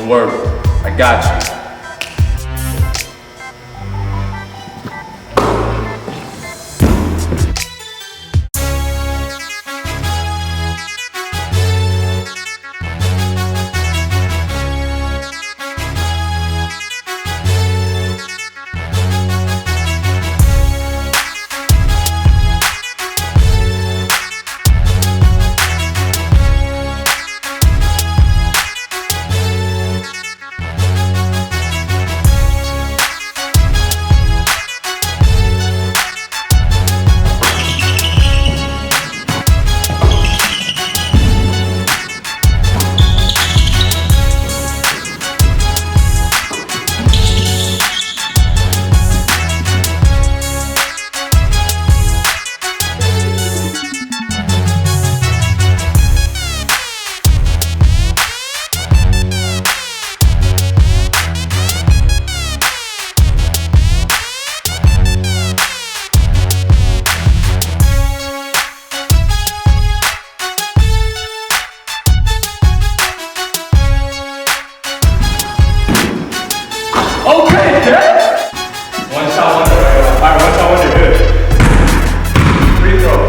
Don't worry, I got you. Okay, Dad. One shot wonder. Alright, one shot wonder, good. Free throw.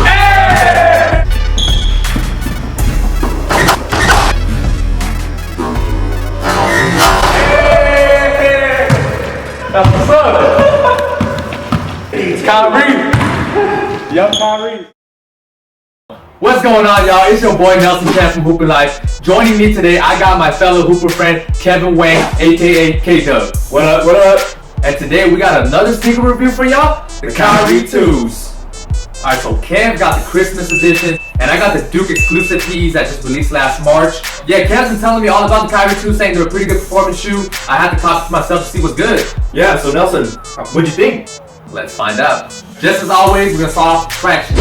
Hey! Hey! That's what's up. It's Kyrie. Young Kyrie. What's going on, y'all? It's your boy Nelson Chan from Hooper Life. Joining me today, I got my fellow Hooper friend Kevin Wang, aka K-Dub. What up? What up? And today we got another sneaker review for y'all, the Kyrie 2s. Alright, so Kev got the Christmas edition, and I got the Duke exclusive PEs that just released last March. Yeah, Kev's been telling me all about the Kyrie 2s, saying they're a pretty good performance shoe. I had to cop it myself to see what's good. Yeah, so Nelson, what'd you think? Let's find out. Just as always, we're gonna start off with traction.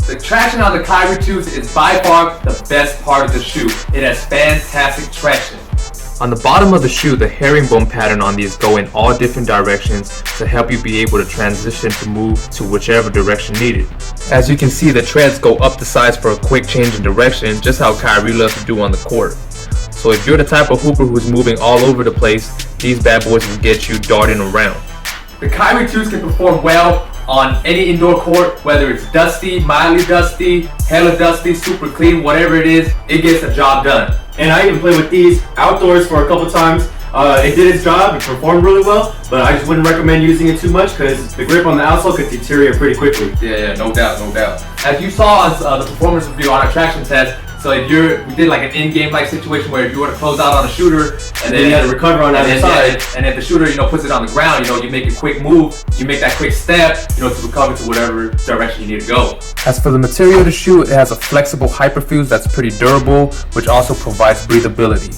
The traction on the Kyrie 2s is by far the best part of the shoe. It has fantastic traction. On the bottom of the shoe, the herringbone pattern on these go in all different directions to help you be able to transition to move to whichever direction needed. As you can see, the treads go up the sides for a quick change in direction, just how Kyrie loves to do on the court. So if you're the type of hooper who's moving all over the place, these bad boys will get you darting around. The Kyrie 2s can perform well on any indoor court, whether it's dusty, mildly dusty, hella dusty, super clean, whatever it is, it gets the job done. And I even played with these outdoors for a couple times. It did its job, it performed really well, but I just wouldn't recommend using it too much because the grip on the outsole could deteriorate pretty quickly. Yeah, no doubt, no doubt. As you saw on the performance review on our traction test, so if we did like an in-game like situation where if you were to close out on a shooter and then you had to recover on the other side, and if the shooter puts it on the ground, you make a quick move, you make that quick step, to recover to whatever direction you need to go. As for the material of the shoe, it has a flexible hyperfuse that's pretty durable, which also provides breathability.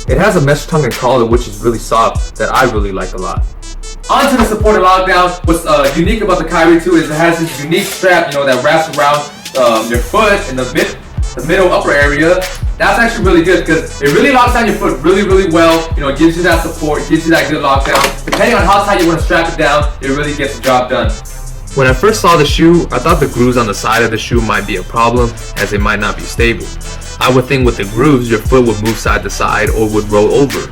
It has a mesh tongue and collar, which is really soft, that I really like a lot. Onto the supported lockdown. What's unique about the Kyrie 2 is it has this unique strap, that wraps around your foot in the middle upper area. That's actually really good because it really locks down your foot really, really well. It gives you that support, gives you that good lockdown. Depending on how tight you want to strap it down, it really gets the job done. When I first saw the shoe, I thought the grooves on the side of the shoe might be a problem as they might not be stable. I would think with the grooves, your foot would move side to side or would roll over.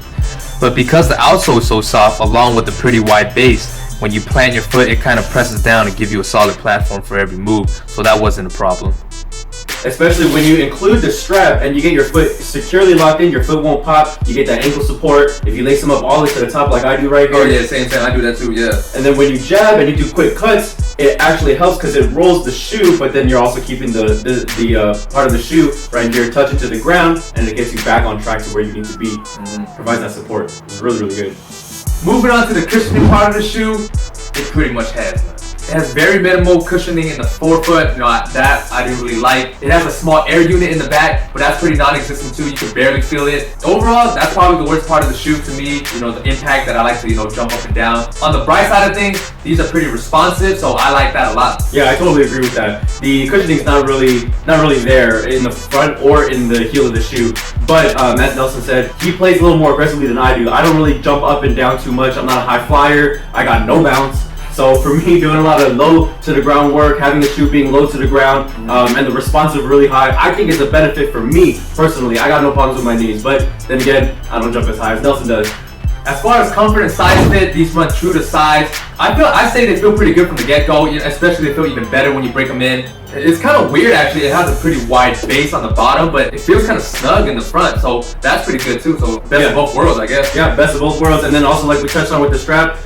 But because the outsole is so soft, along with the pretty wide base, when you plant your foot, it kind of presses down to give you a solid platform for every move, so that wasn't a problem. Especially when you include the strap and you get your foot securely locked in, your foot won't pop, you get that ankle support. If you lace them up all the way to the top like I do right here. Oh yeah, same, I do that too, yeah. And then when you jab and you do quick cuts, it actually helps because it rolls the shoe, but then you're also keeping the part of the shoe right here touching to the ground, and it gets you back on track to where you need to be. Provides that support. It's really, really good. Moving on to the cushioning part of the shoe, it pretty much has none. It has very minimal cushioning in the forefoot, that I didn't really like. It has a small air unit in the back, but that's pretty non-existent too. You can barely feel it. Overall, that's probably the worst part of the shoe to me, the impact that I like to, jump up and down. On the bright side of things, these are pretty responsive, so I like that a lot. Yeah, I totally agree with that. The cushioning is not really there in the front or in the heel of the shoe. But as Nelson said, he plays a little more aggressively than I do. I don't really jump up and down too much. I'm not a high flyer. I got no bounce. So for me, doing a lot of low to the ground work, having the shoe being low to the ground, and the responsive really high, I think it's a benefit for me personally. I got no problems with my knees, but then again, I don't jump as high as Nelson does. As far as comfort and size fit, these run true to size. I say they feel pretty good from the get-go, especially they feel even better when you break them in. It's kind of weird actually, it has a pretty wide base on the bottom, but it feels kind of snug in the front, so that's pretty good too. So best of both worlds, I guess. Yeah, best of both worlds. And then also, like we touched on with the strap,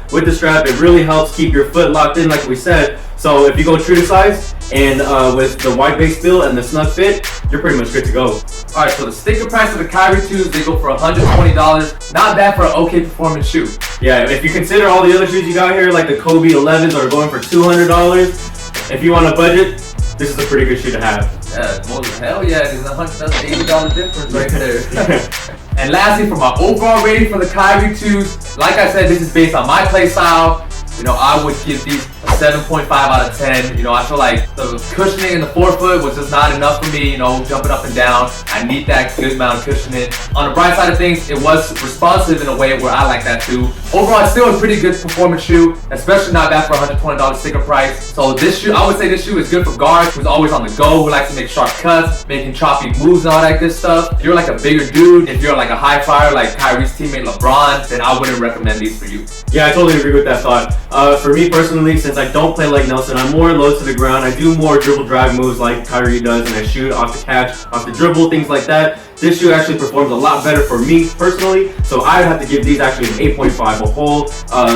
it really helps keep your foot locked in, like we said. So if you go true to size and with the wide base feel and the snug fit, you're pretty much good to go. Alright, so the sticker price of the Kyrie 2s, they go for $120. Not bad for an okay performance shoe. Yeah, if you consider all the other shoes you got here, like the Kobe 11s are going for $200. If you want a budget, this is a pretty good shoe to have. Yeah, hell yeah, that's $80 difference right there. And lastly, for my overall rating for the Kyrie 2s, like I said, this is based on my play style. I would give these a 7.5 out of 10. I feel like the cushioning in the forefoot was just not enough for me, jumping up and down. I need that good amount of cushioning. On the bright side of things, it was responsive in a way where I like that too. Overall, it's still a pretty good performance shoe, especially not bad for a $120 sticker price. So this shoe, I would say this shoe is good for guards who's always on the go, who likes to make sharp cuts, making choppy moves and all that good stuff. If you're like a bigger dude, if you're like a high flyer like Kyrie's teammate LeBron, then I wouldn't recommend these for you. Yeah, I totally agree with that thought. For me personally, since I don't play like Nelson, I'm more low to the ground. I do more dribble drive moves like Kyrie does, and I shoot off the catch, off the dribble, things like that. This shoe actually performs a lot better for me personally, so I'd have to give these actually an 8.5, a whole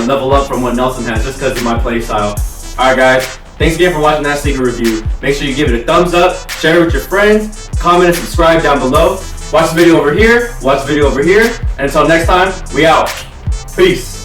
level up from what Nelson has, just because of my play style. Alright guys, thanks again for watching that sneaker review. Make sure you give it a thumbs up, share it with your friends, comment and subscribe down below. Watch the video over here, watch the video over here, and until next time, we out. Peace.